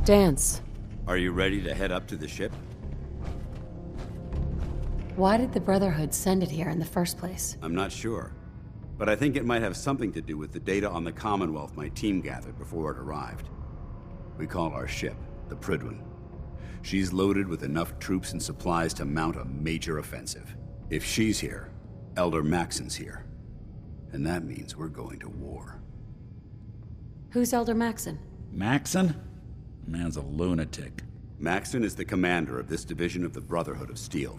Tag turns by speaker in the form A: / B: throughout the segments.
A: Dance.
B: Are you ready to head up to the ship?
A: Why did the Brotherhood send it here in the first place?
B: I'm not sure, but I think it might have something to do with the data on the Commonwealth my team gathered before it arrived. We call our ship the Prydwen. She's loaded with enough troops and supplies to mount a major offensive. If she's here, Elder Maxon's here. And that means we're going to war.
A: Who's Elder Maxon?
C: Maxon? Man's a lunatic.
B: Maxon is the commander of this division of the Brotherhood of Steel.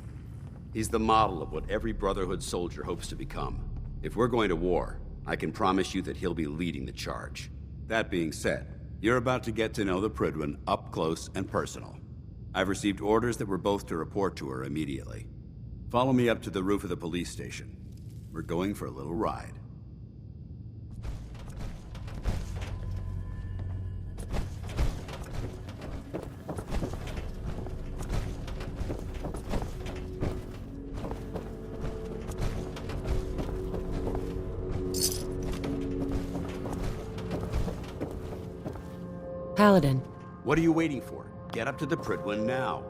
B: He's the model of what every Brotherhood soldier hopes to become. If we're going to war, I can promise you that he'll be leading the charge. That being said, you're about to get to know the Prydwen up close and personal. I've received orders that we're both to report to her immediately. Follow me up to the roof of the police station. We're going for a little ride.
A: Paladin.
B: What are you waiting for? Get up to the Prydwen now.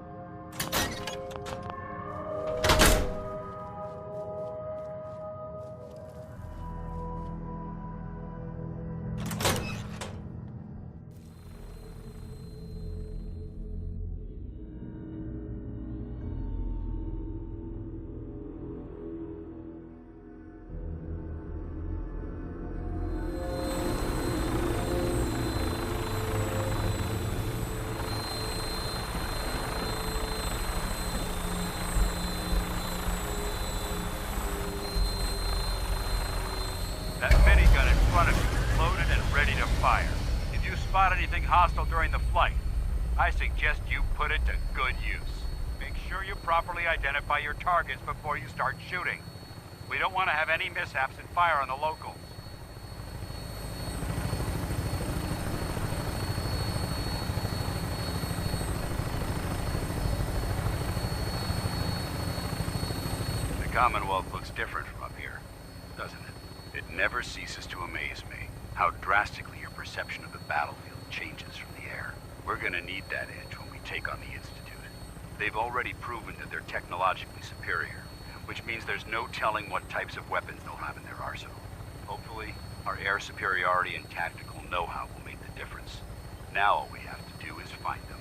D: That minigun in front of you is loaded and ready to fire. If you spot anything hostile during the flight, I suggest you put it to good use. Make sure you properly identify your targets before you start shooting. We don't want to have any mishaps and fire on the locals. The Commonwealth looks different from up here, doesn't it? It never ceases to amaze me how drastically your perception of the battlefield changes from the air. We're gonna need that edge when we take on the Institute. They've already proven that they're technologically superior, which means there's no telling what types of weapons they'll have in their arsenal. Hopefully, our air superiority and tactical know-how will make the difference. Now all we have to do is find them.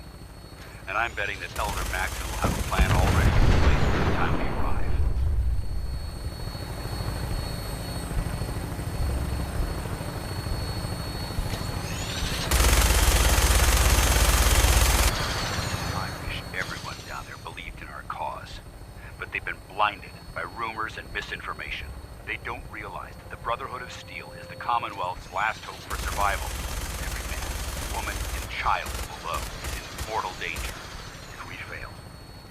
D: And I'm betting that Elder Maxon will have a plan already in place by the time we arrive. Blinded by rumors and misinformation. They don't realize that the Brotherhood of Steel is the Commonwealth's last hope for survival. Every man, woman, and child below is in mortal danger. If we fail,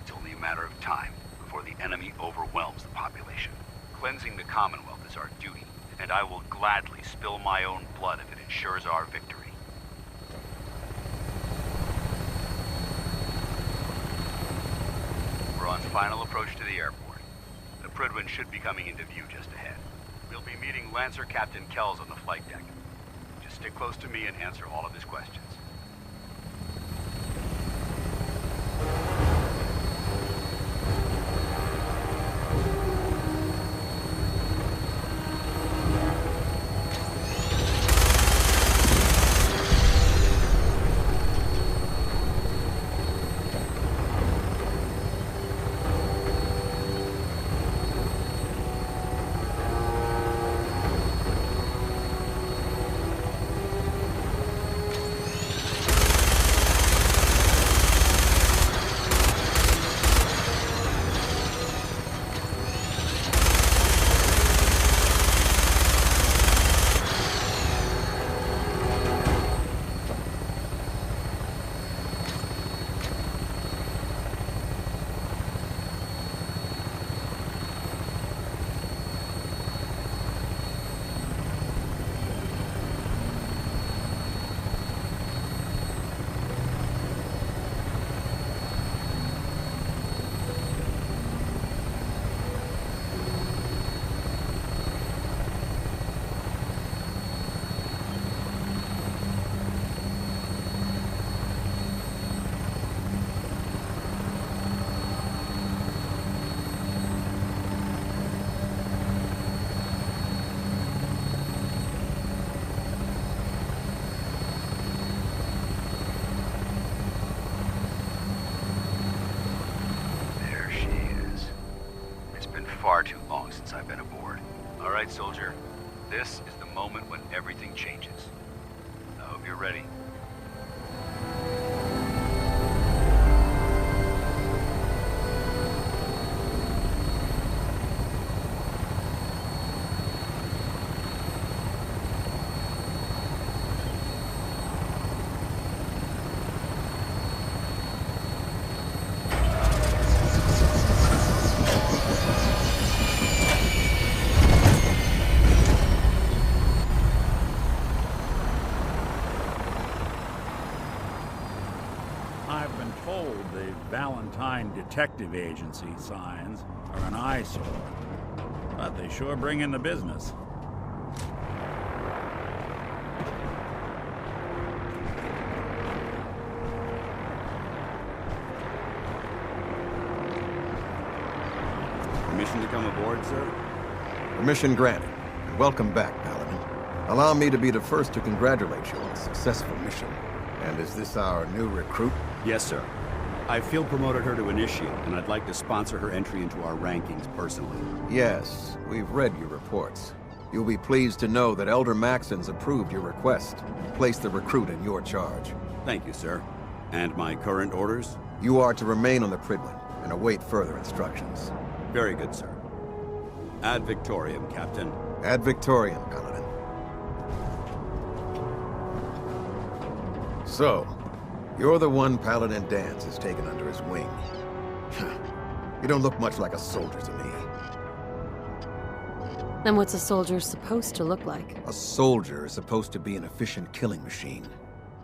D: it's only a matter of time before the enemy overwhelms the population. Cleansing the Commonwealth is our duty, and I will gladly spill my own blood if it ensures our victory. We're on final approach to the airport. The Prydwen should be coming into view just ahead. We'll be meeting Lancer Captain Kells on the flight deck. Just stick close to me and answer all of his questions. far too long since I've been aboard. All right, soldier. This is the moment when everything changes. I hope you're ready.
C: I've been told the Valentine Detective Agency signs are an eyesore, but they sure bring in the business.
B: Permission to come aboard, sir?
E: Permission granted, and welcome back, Paladin. Allow me to be the first to congratulate you on a successful mission. And is this our new recruit?
B: Yes, sir. I field promoted her to Initiate, and I'd like to sponsor her entry into our rankings personally.
E: Yes, we've read your reports. You'll be pleased to know that Elder Maxon's approved your request to place the recruit in your charge.
B: Thank you, sir. And my current orders?
E: You are to remain on the Pridwin and await further instructions.
B: Very good, sir. Ad Victoriam, Captain.
E: Ad Victoriam, Paladin. So, you're the one Paladin Danse has taken under his wing. You don't look much like a soldier to me.
A: Then what's a soldier supposed to look like?
E: A soldier is supposed to be an efficient killing machine,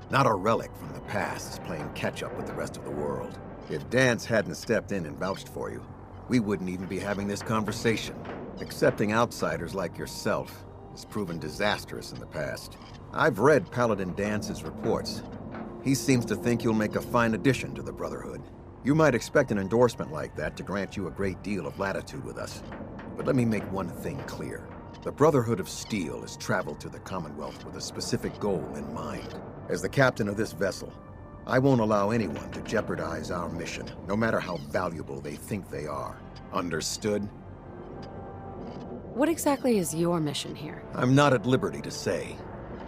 E: not a relic from the past playing catch-up with the rest of the world. If Danse hadn't stepped in and vouched for you, we wouldn't even be having this conversation. Accepting outsiders like yourself has proven disastrous in the past. I've read Paladin Dance's reports. He seems to think you'll make a fine addition to the Brotherhood. You might expect an endorsement like that to grant you a great deal of latitude with us. But let me make one thing clear. The Brotherhood of Steel has traveled to the Commonwealth with a specific goal in mind. As the captain of this vessel, I won't allow anyone to jeopardize our mission, no matter how valuable they think they are. Understood?
A: What exactly is your mission here?
E: I'm not at liberty to say.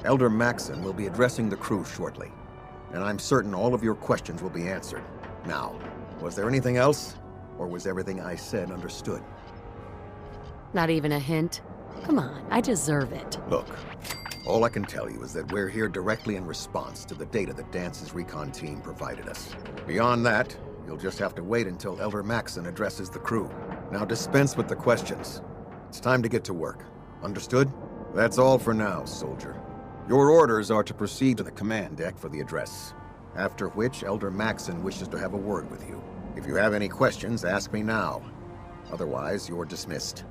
E: Elder Maxon will be addressing the crew shortly, and I'm certain all of your questions will be answered. Now, was there anything else, or was everything I said understood?
A: Not even a hint? Come on, I deserve it.
E: Look, all I can tell you is that we're here directly in response to the data that Dance's recon team provided us. Beyond that, you'll just have to wait until Elder Maxon addresses the crew. Now dispense with the questions. It's time to get to work. Understood? That's all for now, soldier. Your orders are to proceed to the command deck for the address, after which Elder Maxon wishes to have a word with you. If you have any questions, ask me now. Otherwise, you're dismissed.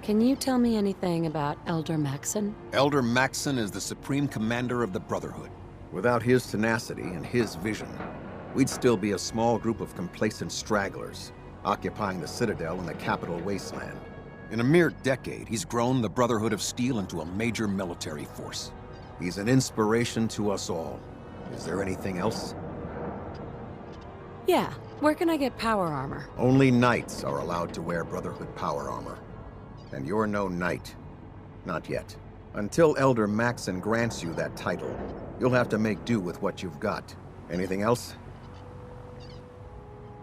A: Can you tell me anything about Elder Maxon?
E: Elder Maxon is the Supreme Commander of the Brotherhood. Without his tenacity and his vision, we'd still be a small group of complacent stragglers, occupying the Citadel in the capital wasteland. In a mere decade, he's grown the Brotherhood of Steel into a major military force. He's an inspiration to us all. Is there anything else?
A: Yeah, where can I get power armor?
E: Only knights are allowed to wear Brotherhood power armor. And you're no knight. Not yet. Until Elder Maxon grants you that title, you'll have to make do with what you've got. Anything else?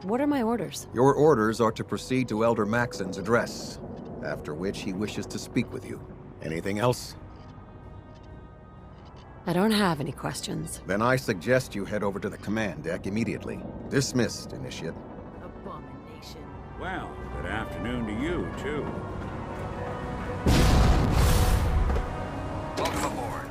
A: What are my orders?
E: Your orders are to proceed to Elder Maxon's address, after which he wishes to speak with you. Anything else?
A: I don't have any questions.
E: Then I suggest you head over to the command deck immediately. Dismissed, Initiate.
A: Abomination.
C: Well, good afternoon to you, too.
D: Welcome aboard.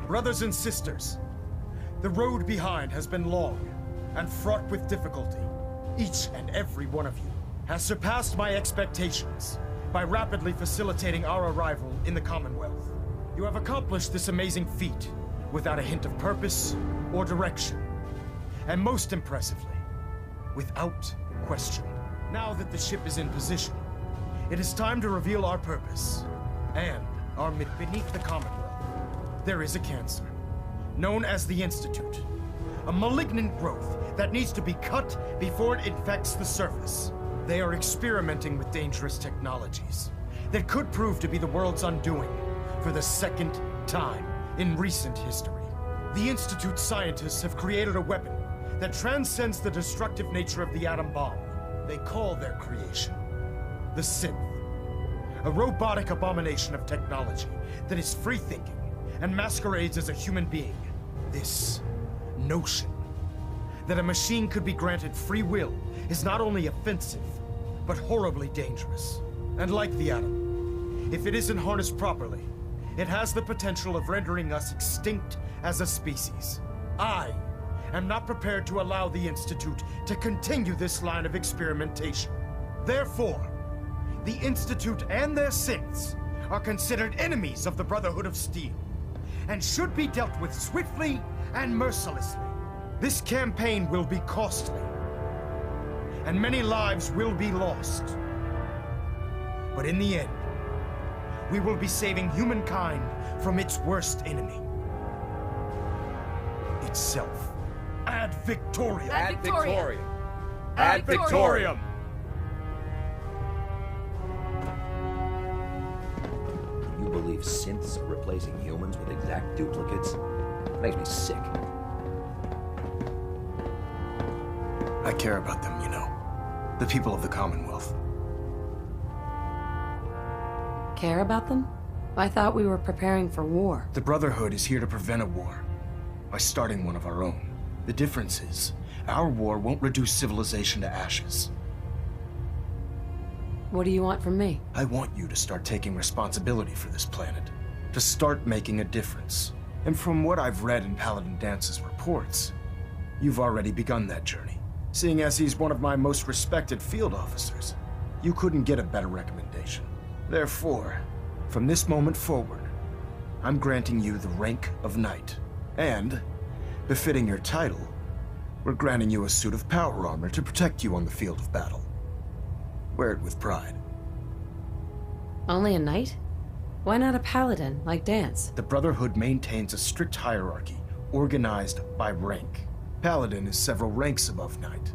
F: Brothers and sisters, the road behind has been long and fraught with difficulty. Each and every one of you has surpassed my expectations by rapidly facilitating our arrival in the Commonwealth. You have accomplished this amazing feat without a hint of purpose or direction. And most impressively, without question. Now that the ship is in position, it is time to reveal our purpose. And beneath the Commonwealth, there is a cancer, known as the Institute. A malignant growth that needs to be cut before it infects the surface. They are experimenting with dangerous technologies that could prove to be the world's undoing for the second time in recent history. The Institute's scientists have created a weapon that transcends the destructive nature of the atom bomb. They call their creation the Synth. A robotic abomination of technology that is free-thinking and masquerades as a human being. This notion that a machine could be granted free will is not only offensive, but horribly dangerous. And like the atom, if it isn't harnessed properly, it has the potential of rendering us extinct as a species. I am not prepared to allow the Institute to continue this line of experimentation. Therefore, the Institute and their synths are considered enemies of the Brotherhood of Steel, and should be dealt with swiftly and mercilessly. This campaign will be costly, and many lives will be lost. But in the end, we will be saving humankind from its worst enemy. Itself. Ad Victoriam!
A: Ad Victoriam!
F: Ad Victoriam!
G: You believe synths are replacing humans with exact duplicates? Makes me sick.
F: I care about them, you know. The people of the Commonwealth.
A: Care about them? I thought we were preparing for war.
F: The Brotherhood is here to prevent a war by starting one of our own. The difference is, our war won't reduce civilization to ashes.
A: What do you want from me?
F: I want you to start taking responsibility for this planet. To start making a difference. And from what I've read in Paladin Dance's reports, you've already begun that journey. Seeing as he's one of my most respected field officers, you couldn't get a better recommendation. Therefore, from this moment forward, I'm granting you the rank of Knight. And, befitting your title, we're granting you a suit of power armor to protect you on the field of battle. Wear it with pride.
A: Only a knight? Why not a paladin, like Dance?
F: The Brotherhood maintains a strict hierarchy, organized by rank. Paladin is several ranks above Knight,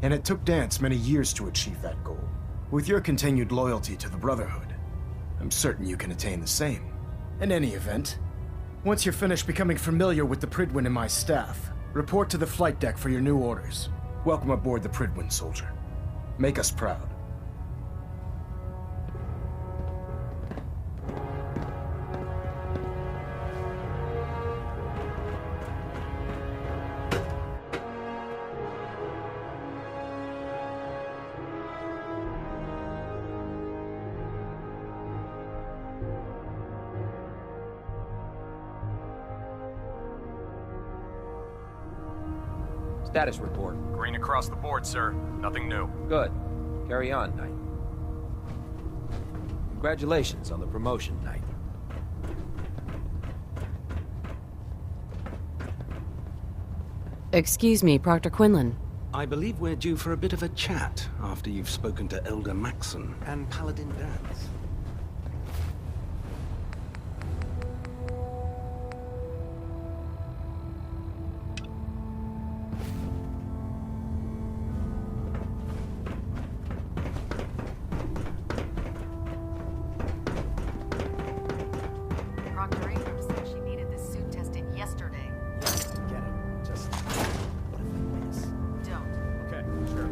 F: and it took Dance many years to achieve that goal. With your continued loyalty to the Brotherhood, I'm certain you can attain the same. In any event, once you're finished becoming familiar with the Pridwin and my staff, report to the flight deck for your new orders. Welcome aboard the Pridwin, soldier. Make us proud.
G: Status report.
H: Green across the board, sir. Nothing new.
G: Good. Carry on, Knight. Congratulations on the promotion, Knight.
A: Excuse me, Proctor Quinlan.
I: I believe we're due for a bit of a chat after you've spoken to Elder Maxon and Paladin Dance.
J: Proctor Abrams said she needed this suit tested yesterday.
G: Get it. Just... what if I miss?
J: Don't.
H: Okay, sure.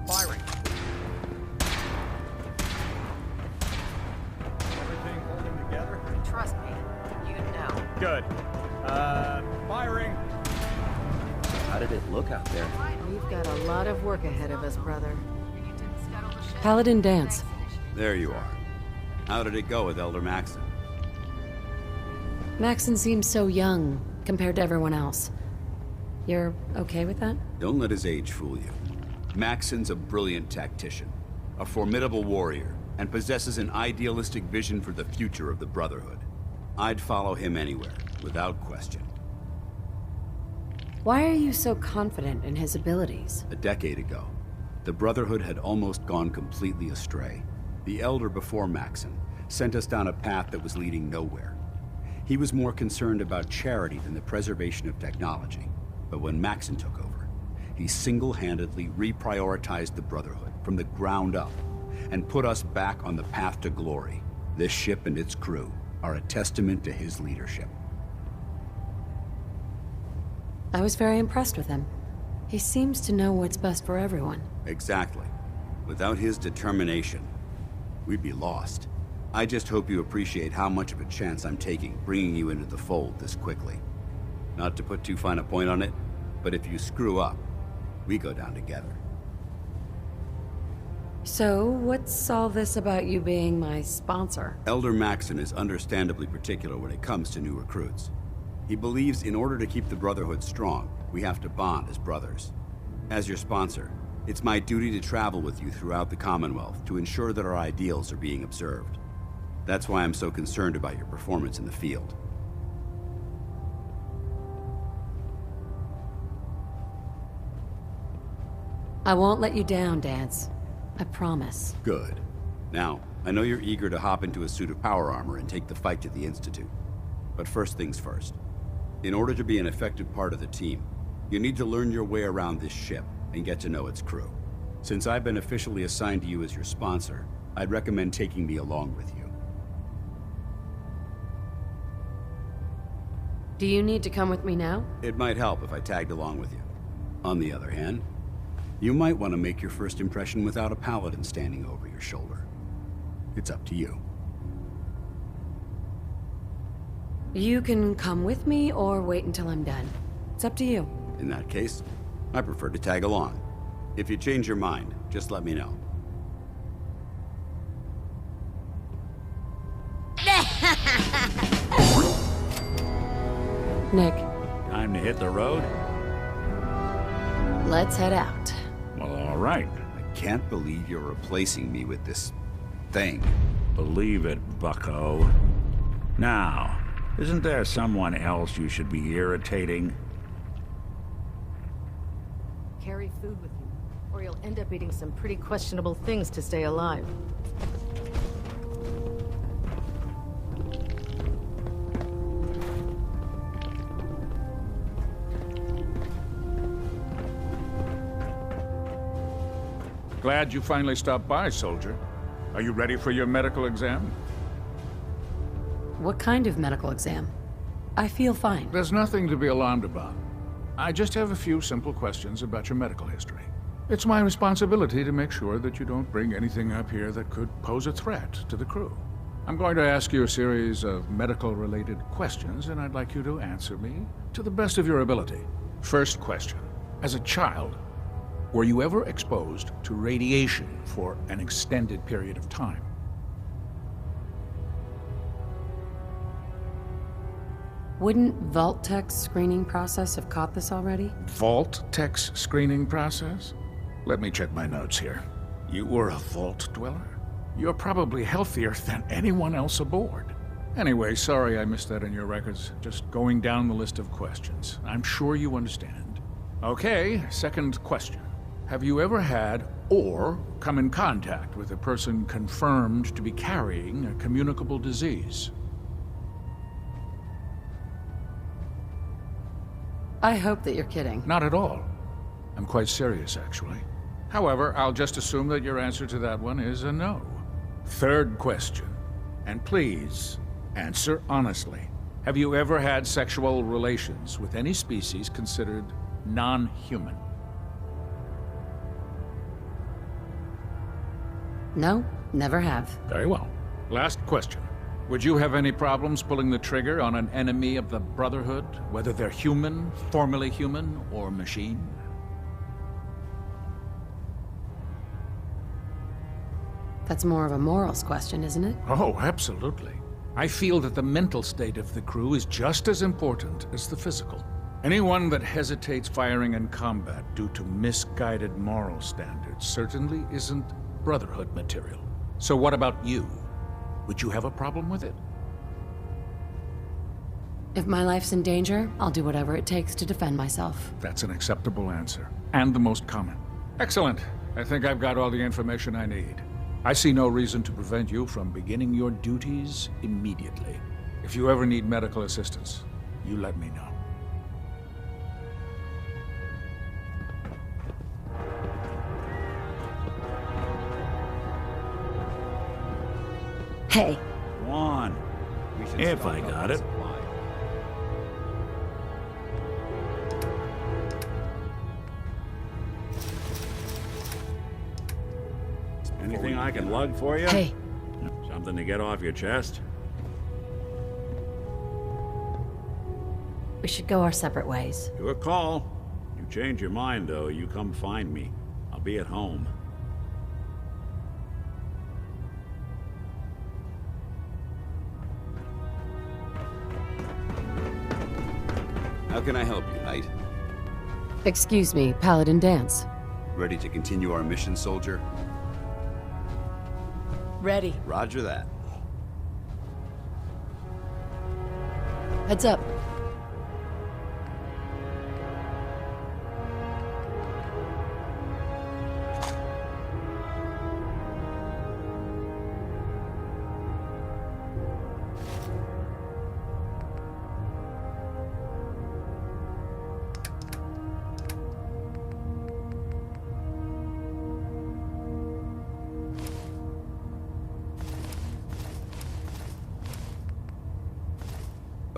H: Firing. Everything holding together?
J: Trust me, you know.
H: Good. Firing.
G: How did it look out there?
A: We've got a lot of work ahead of us, brother.
J: You didn't scuttle the ship.
A: Paladin Dance.
B: There you are. How did it go with Elder Maxon?
A: Maxon seems so young compared to everyone else. You're okay with that?
B: Don't let his age fool you. Maxon's a brilliant tactician, a formidable warrior, and possesses an idealistic vision for the future of the Brotherhood. I'd follow him anywhere, without question.
A: Why are you so confident in his abilities?
B: A decade ago, the Brotherhood had almost gone completely astray. The Elder before Maxon sent us down a path that was leading nowhere. He was more concerned about charity than the preservation of technology. But when Maxon took over, he single-handedly reprioritized the Brotherhood from the ground up and put us back on the path to glory. This ship and its crew are a testament to his leadership.
A: I was very impressed with him. He seems to know what's best for everyone.
B: Exactly. Without his determination, we'd be lost. I just hope you appreciate how much of a chance I'm taking bringing you into the fold this quickly. Not to put too fine a point on it, but if you screw up, we go down together.
A: So, what's all this about you being my sponsor?
B: Elder Maxon is understandably particular when it comes to new recruits. He believes in order to keep the Brotherhood strong, we have to bond as brothers. As your sponsor, it's my duty to travel with you throughout the Commonwealth to ensure that our ideals are being observed. That's why I'm so concerned about your performance in the field.
A: I won't let you down, Dance. I promise.
B: Good. Now, I know you're eager to hop into a suit of power armor and take the fight to the Institute. But first things first. In order to be an effective part of the team, you need to learn your way around this ship and get to know its crew. Since I've been officially assigned to you as your sponsor, I'd recommend taking me along with you.
A: Do you need to come with me now?
B: It might help if I tagged along with you. On the other hand, you might want to make your first impression without a paladin standing over your shoulder. It's up to you.
A: You can come with me or wait until I'm done. It's up to you.
B: In that case, I prefer to tag along. If you change your mind, just let me know.
A: Nick,
C: Time to hit the road?
A: let's head out.
C: Well, all right.
B: I can't believe you're replacing me with this thing.
C: Believe it, bucko. Now, isn't there someone else you should be irritating?
J: Carry food with you, or you'll end up eating some pretty questionable things to stay alive.
K: Glad you finally stopped by, soldier. Are you ready for your medical exam?
A: What kind of medical exam? I feel fine.
K: There's nothing to be alarmed about. I just have a few simple questions about your medical history. It's my responsibility to make sure that you don't bring anything up here that could pose a threat to the crew. I'm going to ask you a series of medical-related questions, and I'd like you to answer me to the best of your ability. First question. As a child, were you ever exposed to radiation for an extended period of time?
A: Wouldn't Vault-Tech's screening process have caught this already?
K: Vault-Tech's screening process? Let me check my notes here. You were a Vault Dweller? You're probably healthier than anyone else aboard. Anyway, sorry I missed that in your records. Just going down the list of questions. I'm sure you understand. Okay, second question. Have you ever had or come in contact with a person confirmed to be carrying a communicable disease?
A: I hope that you're kidding.
K: Not at all. I'm quite serious, actually. However, I'll just assume that your answer to that one is a no. Third question. And please, answer honestly. Have you ever had sexual relations with any species considered non-human?
A: No, never have.
K: Very well. Last question. Would you have any problems pulling the trigger on an enemy of the Brotherhood, whether they're human, formerly human, or machine?
A: That's more of a morals question, isn't it?
K: Oh, absolutely. I feel that the mental state of the crew is just as important as the physical. Anyone that hesitates firing in combat due to misguided moral standards certainly isn't Brotherhood material. So what about you? Would you have a problem with it?
A: If my life's in danger, I'll do whatever it takes to defend myself.
K: That's an acceptable answer, and the most common. Excellent. I think I've got all the information I need. I see no reason to prevent you from beginning your duties immediately. If you ever need medical assistance, you let me know.
A: Hey.
C: Come on. If I got it. Anything I can lug for you?
A: Hey.
C: Something to get off your chest?
A: We should go our separate ways.
C: Your call. You change your mind, though, you come find me. I'll be at home.
B: How can I help you, Knight?
A: Excuse me, Paladin Dance.
B: Ready to continue our mission, soldier?
A: Ready.
B: Roger that.
A: Heads up.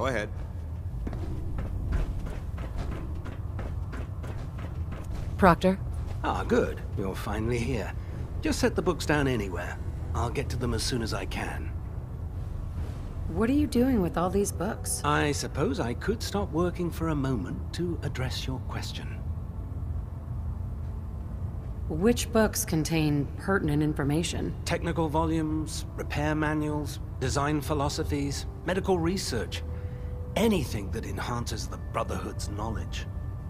B: Go ahead.
A: Proctor?
I: Ah, good. You're finally here. Just set the books down anywhere. I'll get to them as soon as I can.
A: What are you doing with all these books?
I: I suppose I could stop working for a moment to address your question.
A: Which books contain pertinent information?
I: Technical volumes, repair manuals, design philosophies, medical research. Anything that enhances the Brotherhood's knowledge.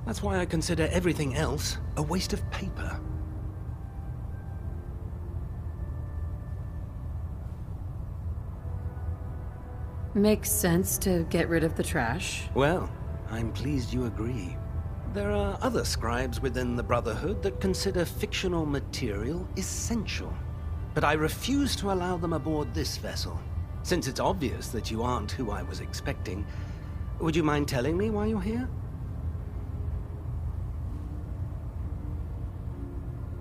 I: That's why I consider everything else a waste of paper.
A: Makes sense to get rid of the trash.
I: Well, I'm pleased you agree. There are other scribes within the Brotherhood that consider fictional material essential. But I refuse to allow them aboard this vessel. Since it's obvious that you aren't who I was expecting, would you mind telling me why you're here?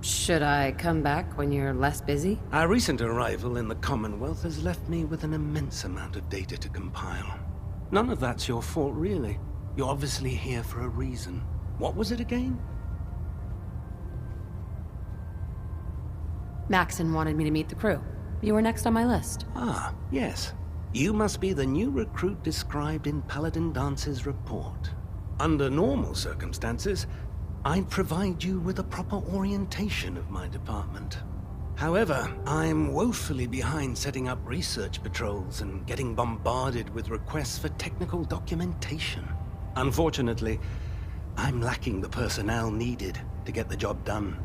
A: Should I come back when you're less busy?
I: Our recent arrival in the Commonwealth has left me with an immense amount of data to compile. None of that's your fault, really. You're obviously here for a reason. What was it again?
A: Maxon wanted me to meet the crew. You were next on my list.
I: Ah, yes. You must be the new recruit described in Paladin Dance's report. Under normal circumstances, I'd provide you with a proper orientation of my department. However, I'm woefully behind setting up research patrols and getting bombarded with requests for technical documentation. Unfortunately, I'm lacking the personnel needed to get the job done.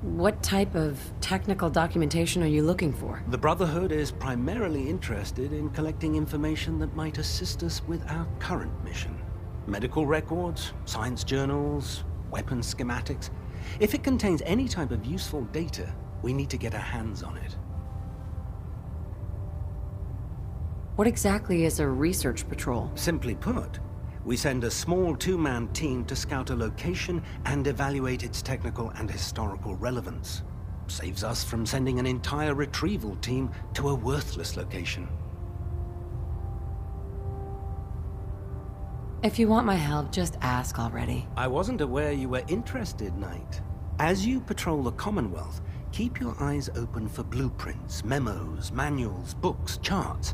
A: What type of technical documentation are you looking for?
I: The Brotherhood is primarily interested in collecting information that might assist us with our current mission. Medical records, science journals, weapon schematics. If it contains any type of useful data, we need to get our hands on it.
A: What exactly is a research patrol?
I: Simply put, we send a small two-man team to scout a location and evaluate its technical and historical relevance. Saves us from sending an entire retrieval team to a worthless location.
A: If you want my help, just ask already.
I: I wasn't aware you were interested, Knight. As you patrol the Commonwealth, keep your eyes open for blueprints, memos, manuals, books, charts.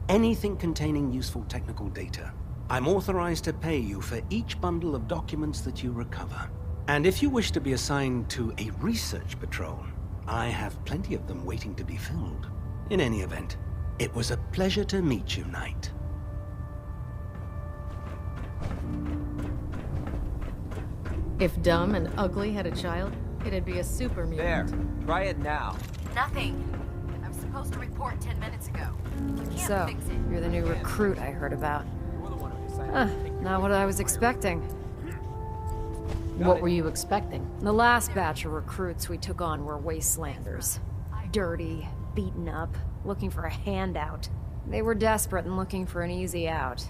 I: Anything containing useful technical data. I'm authorized to pay you for each bundle of documents that you recover. And if you wish to be assigned to a research patrol, I have plenty of them waiting to be filled. In any event, it was a pleasure to meet you, Knight.
J: If Dumb and Ugly had a child, it'd be a super mutant.
L: There. Try it now.
M: Nothing. I was supposed to report 10 minutes ago. You can't
N: So,
M: fix it.
N: you're the new recruit I heard about. Not what I was expecting.
A: What were you expecting?
L: The last batch of recruits we took on were wastelanders. Dirty, beaten up, looking for a handout. They were desperate and looking for an easy out.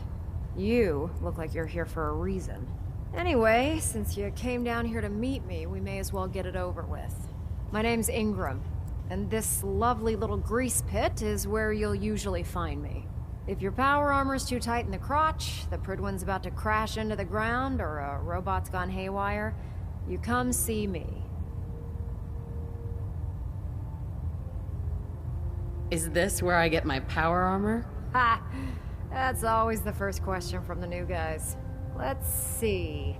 L: You look like you're here for a reason. Anyway, since you came down here to meet me, we may as well get it over with. My name's Ingram, and this lovely little grease pit is where you'll usually find me. If your power armor's too tight in the crotch, the Pridwin's about to crash into the ground, or a robot's gone haywire, you come see me.
A: Is this where I get my power armor?
L: Ha! That's always the first question from the new guys. Let's see.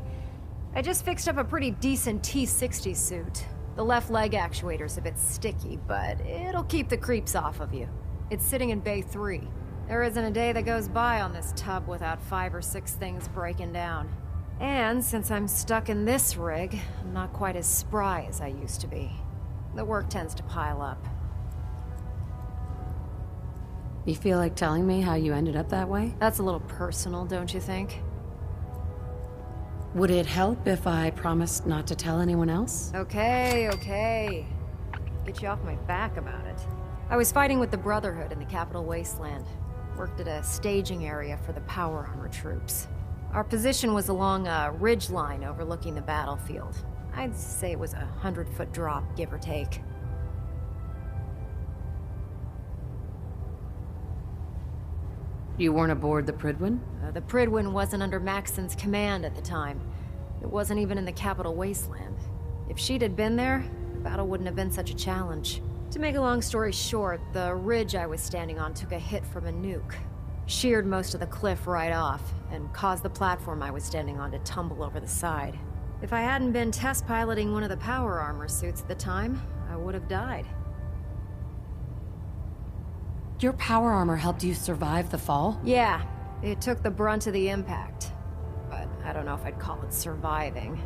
L: I just fixed up a pretty decent T-60 suit. The left leg actuator's a bit sticky, but it'll keep the creeps off of you. It's sitting in Bay 3. There isn't a day that goes by on this tub without 5 or 6 things breaking down. And since I'm stuck in this rig, I'm not quite as spry as I used to be. The work tends to pile up.
A: You feel like telling me how you ended up that way?
L: That's a little personal, don't you think?
A: Would it help if I promised not to tell anyone else?
L: Okay. Get you off my back about it. I was fighting with the Brotherhood in the Capital Wasteland. Worked at a staging area for the power armor troops. Our position was along a ridge line overlooking the battlefield. I'd say it was a 100-foot drop, give or take.
A: You weren't aboard the Pridwin?
L: The Pridwin wasn't under Maxson's command at the time. It wasn't even in the Capital Wasteland. If she'd had been there, the battle wouldn't have been such a challenge. To make a long story short, the ridge I was standing on took a hit from a nuke. Sheared most of the cliff right off, and caused the platform I was standing on to tumble over the side. If I hadn't been test piloting one of the power armor suits at the time, I would have died.
A: Your power armor helped you survive the fall?
L: Yeah, it took the brunt of the impact. But I don't know if I'd call it surviving.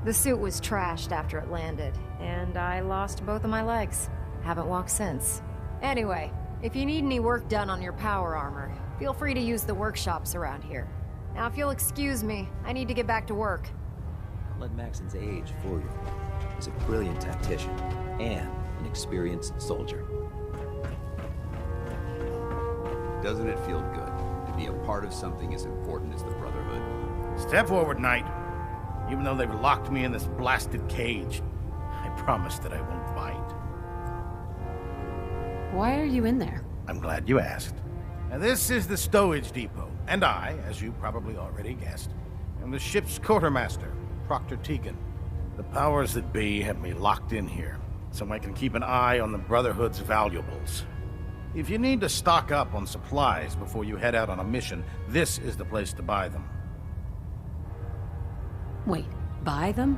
L: The suit was trashed after it landed, and I lost both of my legs. Haven't walked since. Anyway, if you need any work done on your power armor, feel free to use the workshops around here. Now, if you'll excuse me, I need to get back to work.
G: Don't let Maxson's age fool you. He's a brilliant tactician and an experienced soldier.
B: Doesn't it feel good to be a part of something as important as the Brotherhood?
N: Step forward, Knight. Even though they've locked me in this blasted cage, I promise that I won't bite.
A: Why are you in there?
N: I'm glad you asked. Now, this is the stowage depot, and I, as you probably already guessed, am the ship's quartermaster, Proctor Tegan. The powers that be have me locked in here, so I can keep an eye on the Brotherhood's valuables. If you need to stock up on supplies before you head out on a mission, this is the place to buy them.
A: Wait, buy them?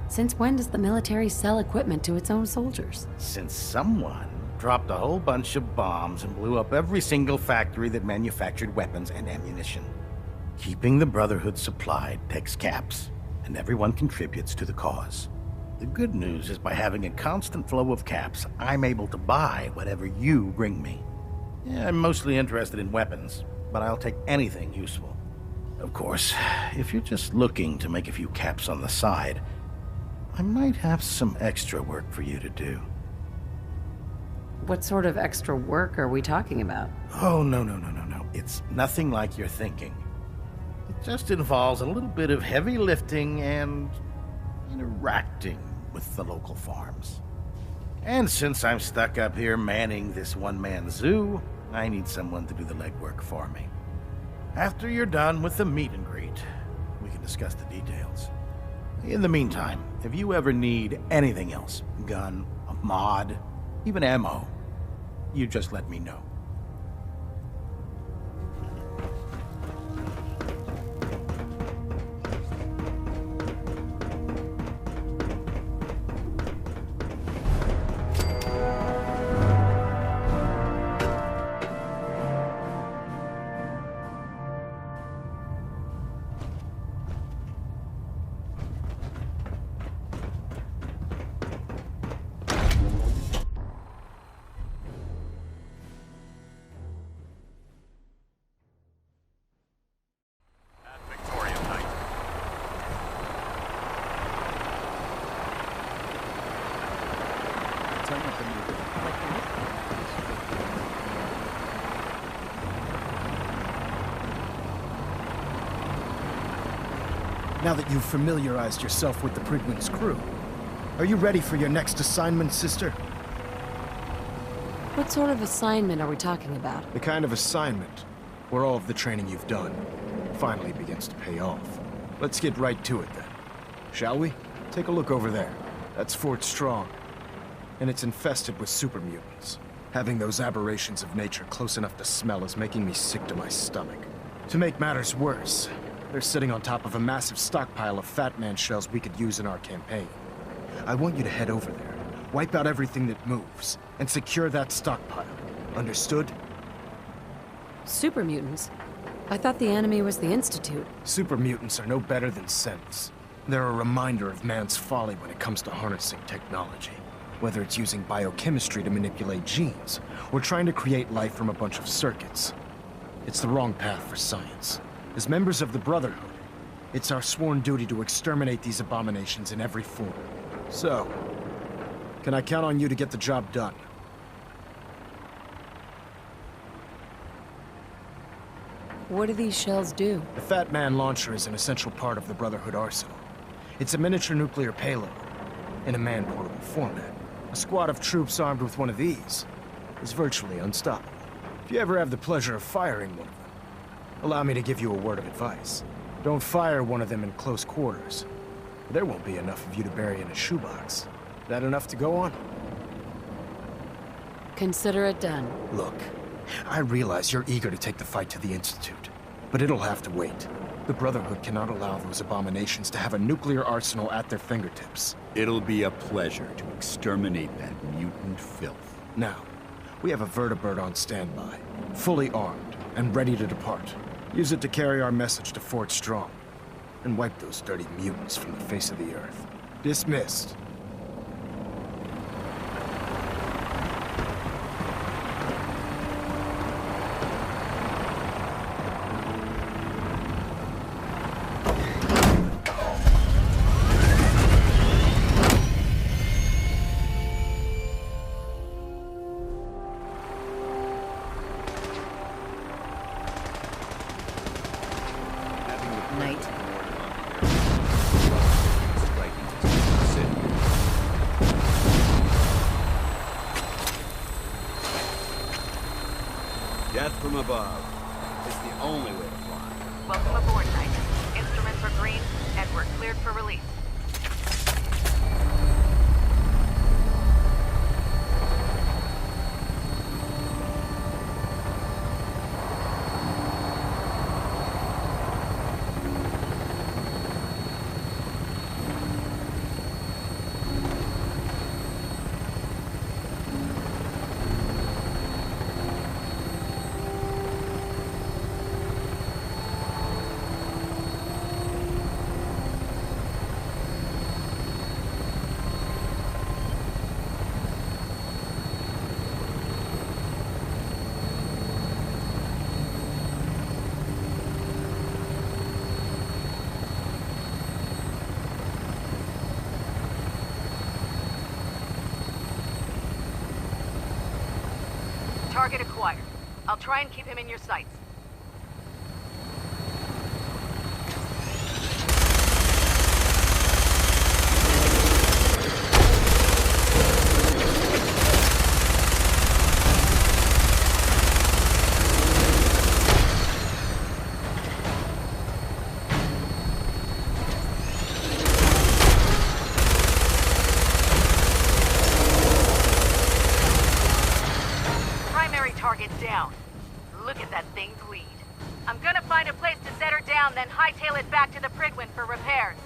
A: Since when does the military sell equipment to its own soldiers?
N: Since someone dropped a whole bunch of bombs and blew up every single factory that manufactured weapons and ammunition. Keeping the Brotherhood supplied takes caps, and everyone contributes to the cause. The good news is by having a constant flow of caps, I'm able to buy whatever you bring me. Yeah, I'm mostly interested in weapons, but I'll take anything useful. Of course, if you're just looking to make a few caps on the side, I might have some extra work for you to do.
A: What sort of extra work are we talking about?
N: Oh, no. It's nothing like you're thinking. It just involves a little bit of heavy lifting and interacting with the local farms. And since I'm stuck up here manning this one-man zoo, I need someone to do the legwork for me. After you're done with the meet and greet, we can discuss the details. In the meantime, if you ever need anything else, gun, a mod, even ammo, you just let me know.
F: now that you've familiarized yourself with the Prydwen's crew. Are you ready for your next assignment, sister?
A: What sort of assignment are we talking about?
F: The kind of assignment where all of the training you've done finally begins to pay off. Let's get right to it then. Shall we? Take a look over there. That's Fort Strong. And it's infested with super mutants. Having those aberrations of nature close enough to smell is making me sick to my stomach. To make matters worse, they're sitting on top of a massive stockpile of Fat Man shells we could use in our campaign. I want you to head over there, wipe out everything that moves, and secure that stockpile. Understood?
A: Super mutants? I thought the enemy was the Institute.
F: Super mutants are no better than synths. They're a reminder of man's folly when it comes to harnessing technology. Whether it's using biochemistry to manipulate genes, or trying to create life from a bunch of circuits. It's the wrong path for science. As members of the Brotherhood, it's our sworn duty to exterminate these abominations in every form. So, can I count on you to get the job done?
A: What do these shells do?
F: The Fat Man launcher is an essential part of the Brotherhood arsenal. It's a miniature nuclear payload, in a man-portable format. A squad of troops armed with one of these is virtually unstoppable. If you ever have the pleasure of firing one of them, allow me to give you a word of advice. Don't fire one of them in close quarters. There won't be enough of you to bury in a shoebox. That enough to go on?
A: Consider it done.
F: Look, I realize you're eager to take the fight to the Institute, but it'll have to wait. The Brotherhood cannot allow those abominations to have a nuclear arsenal at their fingertips.
B: It'll be a pleasure to exterminate that mutant filth.
F: Now, we have a vertibird on standby, fully armed and ready to depart. Use it to carry our message to Fort Strong, and wipe those dirty mutants from the face of the earth. Dismissed.
B: Death from above. It's the only way to fly.
M: Welcome aboard, Knight. Instruments are green, and we're cleared for release. Target acquired. I'll try and keep him in your sights. Target down. Look at that thing bleed. I'm gonna find a place to set her down, then hightail it back to the Prydwen for repairs.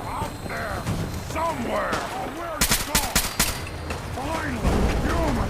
C: Out there! Somewhere! Where's Saul? Finally! Human!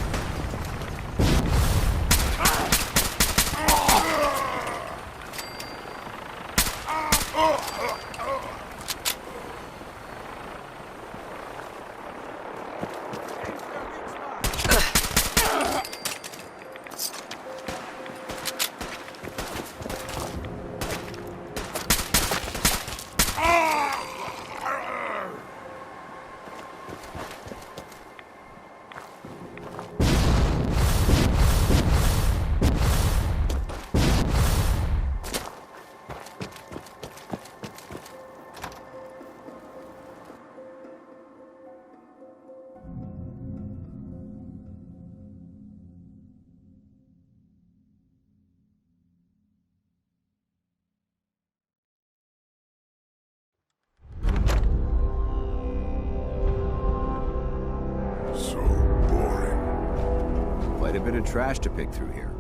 B: bit of trash to pick through here.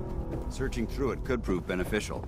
B: Searching through it could prove beneficial.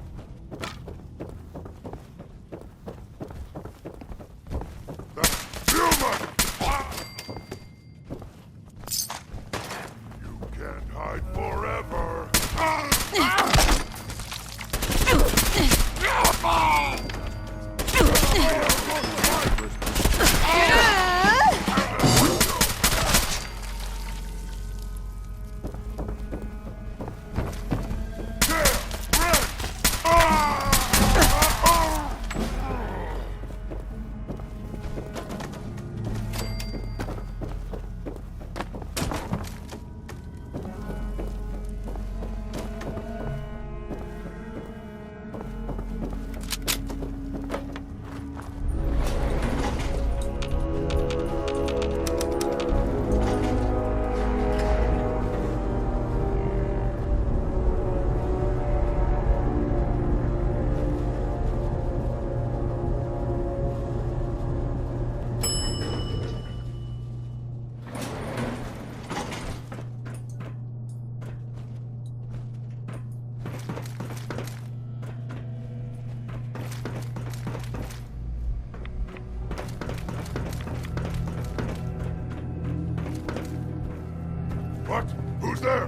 O: What? Who's there?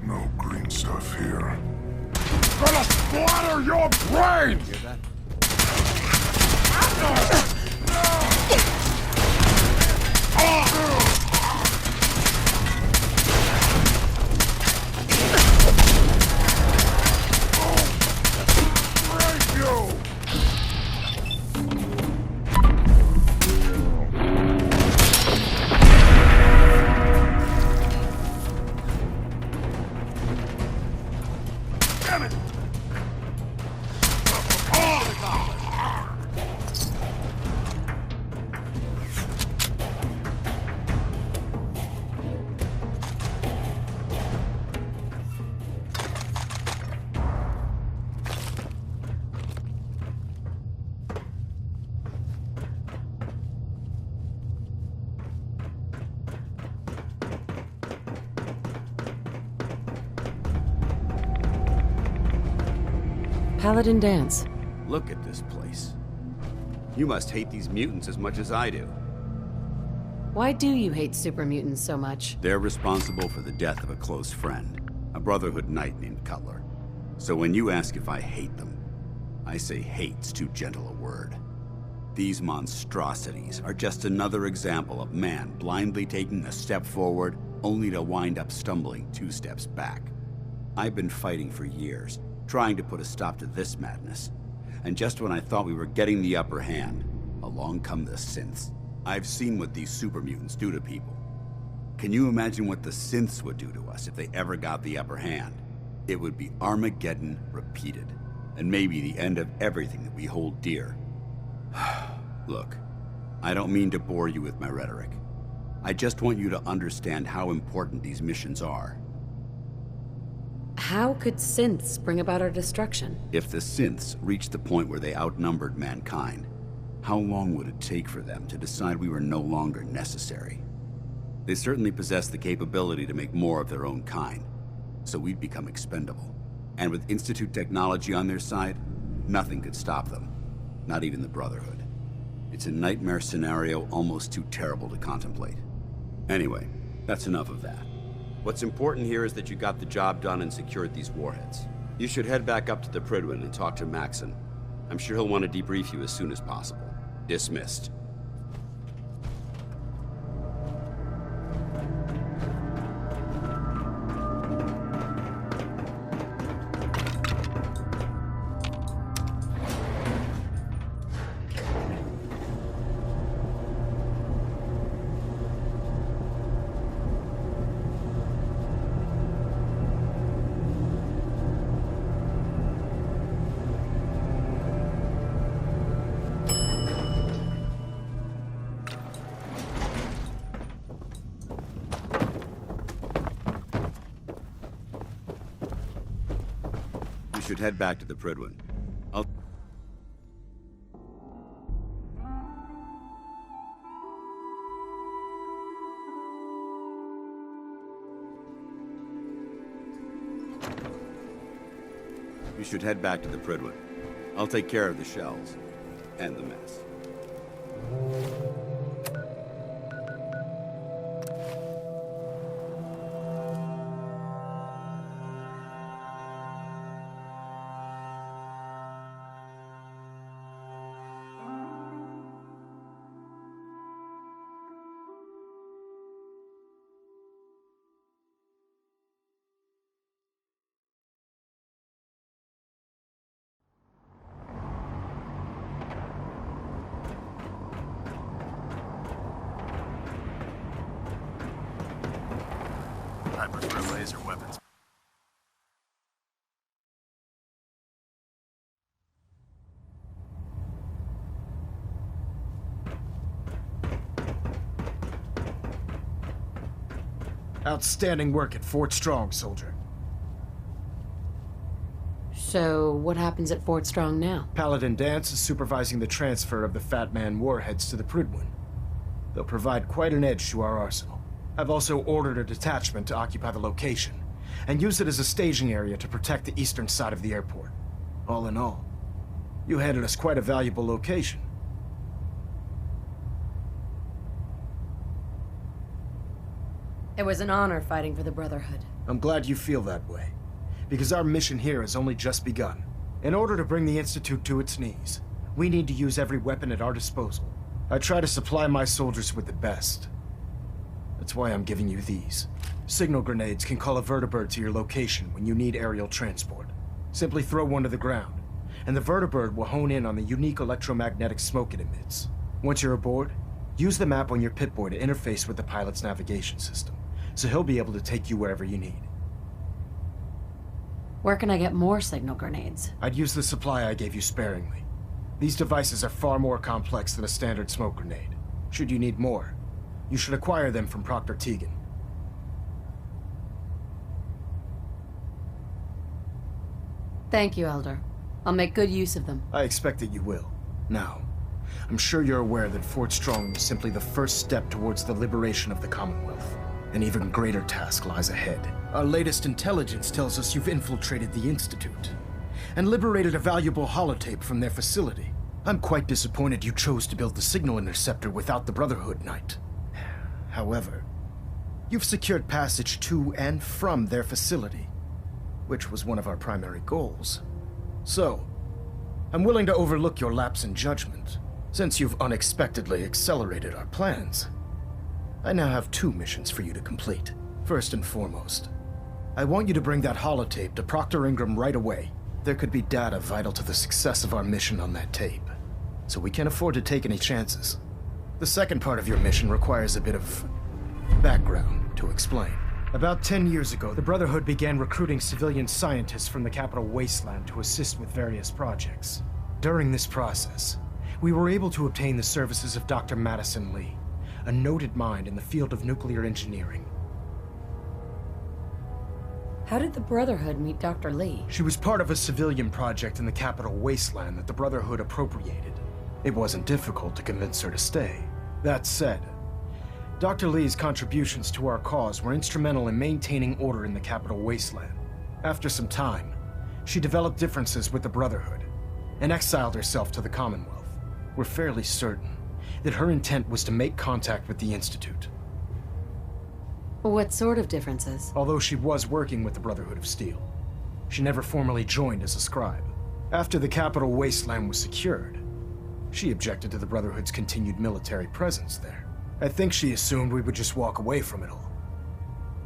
O: No green stuff here. Gonna splatter your brain!
B: Hear that?
A: Paladin Dance.
B: Look at this place. You must hate these mutants as much as I do.
A: Why do you hate super mutants so much?
B: They're responsible for the death of a close friend, a Brotherhood knight named Cutler. So when you ask if I hate them, I say hate's too gentle a word. These monstrosities are just another example of man blindly taking a step forward, only to wind up stumbling 2 steps back. I've been fighting for years, trying to put a stop to this madness. And just when I thought we were getting the upper hand, along come the synths. I've seen what these super mutants do to people. Can you imagine what the synths would do to us if they ever got the upper hand? It would be Armageddon repeated, and maybe the end of everything that we hold dear. Look, I don't mean to bore you with my rhetoric. I just want you to understand how important these missions are.
A: How could synths bring about our destruction?
B: If the synths reached the point where they outnumbered mankind, how long would it take for them to decide we were no longer necessary? They certainly possess the capability to make more of their own kind, so we'd become expendable. And with Institute technology on their side, nothing could stop them, not even the Brotherhood. It's a nightmare scenario almost too terrible to contemplate. Anyway, that's enough of that. What's important here is that you got the job done and secured these warheads. You should head back up to the Prydwen and talk to Maxon. I'm sure he'll want to debrief you as soon as possible. Dismissed. Should head back to the Prydwen. should head back to the Prydwen. I'll take care of the shells and the mess.
H: I prefer laser weapons.
F: Outstanding work at Fort Strong, soldier.
A: So, what happens at Fort Strong now?
F: Paladin Dance is supervising the transfer of the Fat Man warheads to the Prydwen. They'll provide quite an edge to our arsenal. I've also ordered a detachment to occupy the location, and use it as a staging area to protect the eastern side of the airport. All in all, you handed us quite a valuable location.
A: It was an honor fighting for the Brotherhood.
F: I'm glad you feel that way, because our mission here has only just begun. In order to bring the Institute to its knees, we need to use every weapon at our disposal. I try to supply my soldiers with the best. That's why I'm giving you these. Signal grenades can call a vertibird to your location when you need aerial transport. Simply throw one to the ground, and the vertibird will hone in on the unique electromagnetic smoke it emits. Once you're aboard, use the map on your Pip-Boy to interface with the pilot's navigation system, so he'll be able to take you wherever you need.
A: Where can I get more signal grenades?
F: I'd use the supply I gave you sparingly. These devices are far more complex than a standard smoke grenade. Should you need more, you should acquire them from Proctor Tegan.
A: Thank you, Elder. I'll make good use of them.
F: I expect that you will. Now, I'm sure you're aware that Fort Strong was simply the first step towards the liberation of the Commonwealth. An even greater task lies ahead. Our latest intelligence tells us you've infiltrated the Institute and liberated a valuable holotape from their facility. I'm quite disappointed you chose to build the signal interceptor without the Brotherhood, Knight. However, you've secured passage to and from their facility, which was one of our primary goals. So, I'm willing to overlook your lapse in judgment, since you've unexpectedly accelerated our plans. I now have 2 missions for you to complete. First and foremost, I want you to bring that holotape to Proctor Ingram right away. There could be data vital to the success of our mission on that tape, so we can't afford to take any chances. The second part of your mission requires a bit of background to explain. About 10 years ago, the Brotherhood began recruiting civilian scientists from the capital wasteland to assist with various projects. During this process, we were able to obtain the services of Dr. Madison Lee, a noted mind in the field of nuclear engineering.
A: How did the Brotherhood meet Dr. Lee?
F: She was part of a civilian project in the capital wasteland that the Brotherhood appropriated. It wasn't difficult to convince her to stay. That said, Dr. Lee's contributions to our cause were instrumental in maintaining order in the capital wasteland. After some time, she developed differences with the Brotherhood and exiled herself to the Commonwealth. We're fairly certain that her intent was to make contact with the Institute.
A: What sort of differences?
F: Although she was working with the Brotherhood of Steel, she never formally joined as a scribe. After the capital wasteland was secured, she objected to the Brotherhood's continued military presence there. I think she assumed we would just walk away from it all.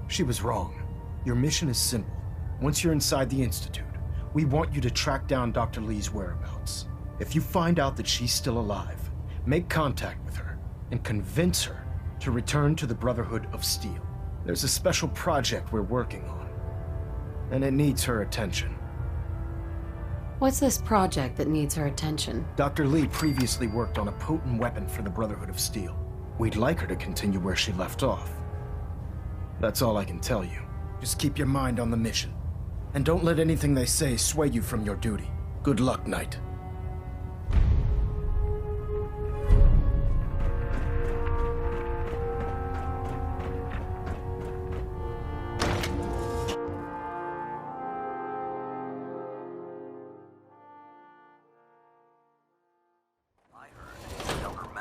F: She was wrong. Your mission is simple. Once you're inside the Institute, we want you to track down Dr. Lee's whereabouts. If you find out that she's still alive, make contact with her and convince her to return to the Brotherhood of Steel. There's a special project we're working on, and it needs her attention.
A: What's this project that needs her attention?
F: Dr. Lee previously worked on a potent weapon for the Brotherhood of Steel. We'd like her to continue where she left off. That's all I can tell you. Just keep your mind on the mission, and don't let anything they say sway you from your duty. Good luck, Knight.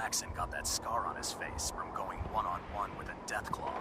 H: Maxson got that scar on his face from going one-on-one with a Deathclaw.